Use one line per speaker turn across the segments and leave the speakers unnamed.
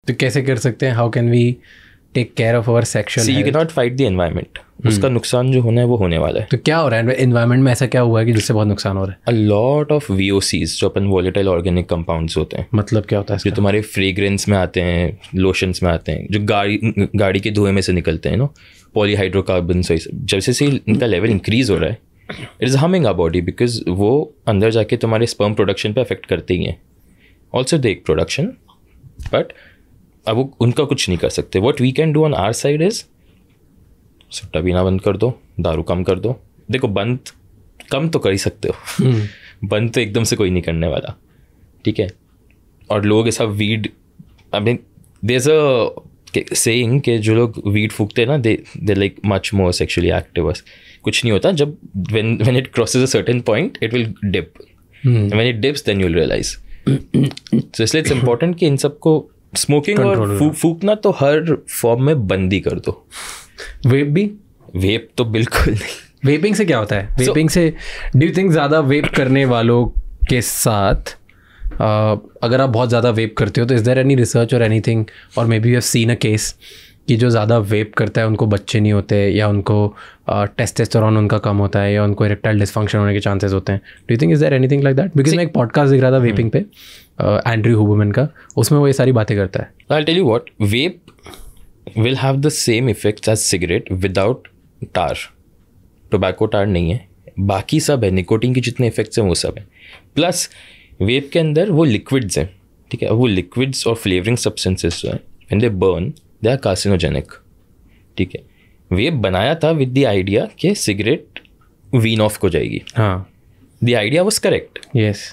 तो कैसे कर सकते हैं? How can we take care of our sexual health?
You can not fight the environment. उसका नुकसान जो होना है वो होने वाला है.
तो क्या हो रहा है एनवायरनमेंट में? ऐसा क्या हुआ है कि जिससे बहुत नुकसान हो रहा है?
अ लॉट ऑफ VOCs जो अपन वॉलेटाइल ऑर्गेनिक कंपाउंड्स होते हैं.
मतलब क्या होता है?
जो तुम्हारे फ्रेग्रेंस में आते हैं, लोशंस में आते हैं, जो गाड़ी के धुएं में से निकलते हैं नो, पॉलीहाइड्रोकार्बन. जैसे से इनका लेवल इंक्रीज हो रहा है, it is harming our body because वो अंदर जाके तुम्हारे स्पर्म प्रोडक्शन पे अफेक्ट करते ही हैं. Also the egg production. But अब वो उनका कुछ नहीं कर सकते. What we can do on our side is सुट्टा पीना बंद कर दो, दारू कम कर दो. देखो बंद कम तो कर ही सकते हो, बंद तो एकदम से कोई नहीं करने वाला, ठीक है. और लोग ऐसा weed, I mean there is a saying कि जो लोग वीड फूकते हैं ना, they like much more sexually active. कुछ नहीं होता. जब when it crosses a certain point it will dip. When it dips then you will realize. तो इसलिए इट्स इम्पोर्टेंट कि इन सबको स्मोकिंग और फूकना तो हर फॉर्म में बंद ही कर दो.
वेप भी?
वेप तो बिल्कुल नहीं.
वेपिंग से क्या होता है? वेपिंग से डू यू थिंक ज़्यादा वेप करने वालों के साथ अगर आप बहुत ज़्यादा वेप करते हो तो इज़ देयर एनी रिसर्च और एनीथिंग, और may be you have seen a case कि जो ज़्यादा वेप करता है उनको बच्चे नहीं होते, या उनको टेस्टोस्टेरोन उनका कम होता है, या उनको इरेक्टाइल डिसफंक्शन होने के चांसेस होते हैं? Do you think is there anything like that? Because मैं एक पॉडकास्ट देख रहा था वेपिंग पे, एंड्रयू हुबरमैन का, उसमें वो ये सारी बातें करता है.
I tell you what, vape will have the same effects as cigarette without tar. Tobacco tar नहीं है, बाकी सब है. निकोटीन के जितने इफेक्ट्स हैं वो सब है. प्लस वेप के अंदर वो लिक्विड्स हैं, ठीक है. वो लिक्विड्स और फ्लेवरिंग सब्सटेंसेस जो है when they burn they are carcinogenic, ठीक है. वेप बनाया था विद द आइडिया कि सिगरेट वीन ऑफ हो जाएगी.
हाँ,
the idea was correct.
Yes,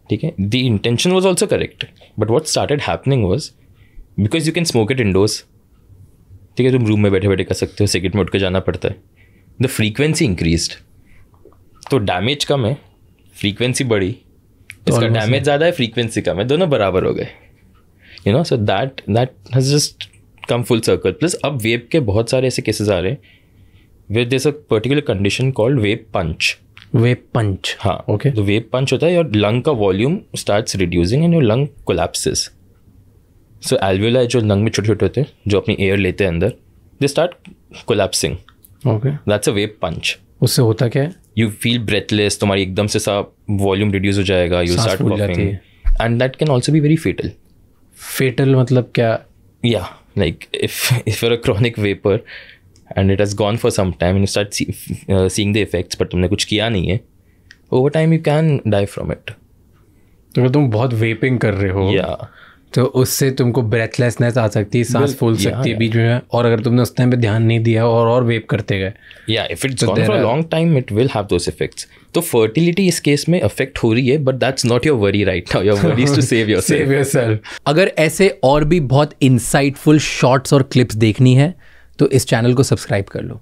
ठीक है. The intention was also correct. But what started happening was because you can smoke it indoors, ठीक है. तुम रूम में बैठे बैठे कर सकते हो, सिगरेट में उठ के जाना पड़ता है. द फ्रीक्वेंसी इंक्रीज्ड, तो डैमेज कम है, फ्रीक्वेंसी बढ़ी. इसका डैमेज ज़्यादा है, फ्रीक्वेंसी कम है, दोनों बराबर हो गए. You know, so that has just come full circle. Plus अब वेप के बहुत सारे ऐसे केसेस आ रहे हैं where there is a particular condition called vape punch.
Vape punch?
हाँ,
ओके.
तो वेप पंच होता है योर लंग का volume starts reducing and your lung collapses. So alveoli जो लंग में छोटे छोटे होते हैं, जो अपनी एयर लेते हैं अंदर, they start collapsing.
Okay,
that's a vape punch. उससे
होता क्या है?
यू फील ब्रेथलेस, तुम्हारी एकदम से सा वॉल्यूम रिड्यूस हो जाएगा, you start coughing, and that can also be very fatal.
Fatal मतलब क्या?
या like if you're a chronic vaper and it has gone for some time and you start seeing the effects, but तुमने कुछ किया नहीं है, over time you can die from it.
तो अगर तुम बहुत वेपिंग कर रहे हो,
या
तो उससे तुमको ब्रेथलेसनेस आ सकती है, सांस फूल सकती है बीच में, और अगर तुमने उस टाइम पे ध्यान नहीं दिया और वेप करते गए,
या if it's gone for a long time it will have those effects. तो फर्टिलिटी इस केस में अफेक्ट हो रही है, but that's not your worry right now. Your worry is to save yourself.
अगर ऐसे और भी बहुत इंसाइटफुल शॉर्ट्स और क्लिप्स देखनी है तो इस चैनल को सब्सक्राइब कर लो.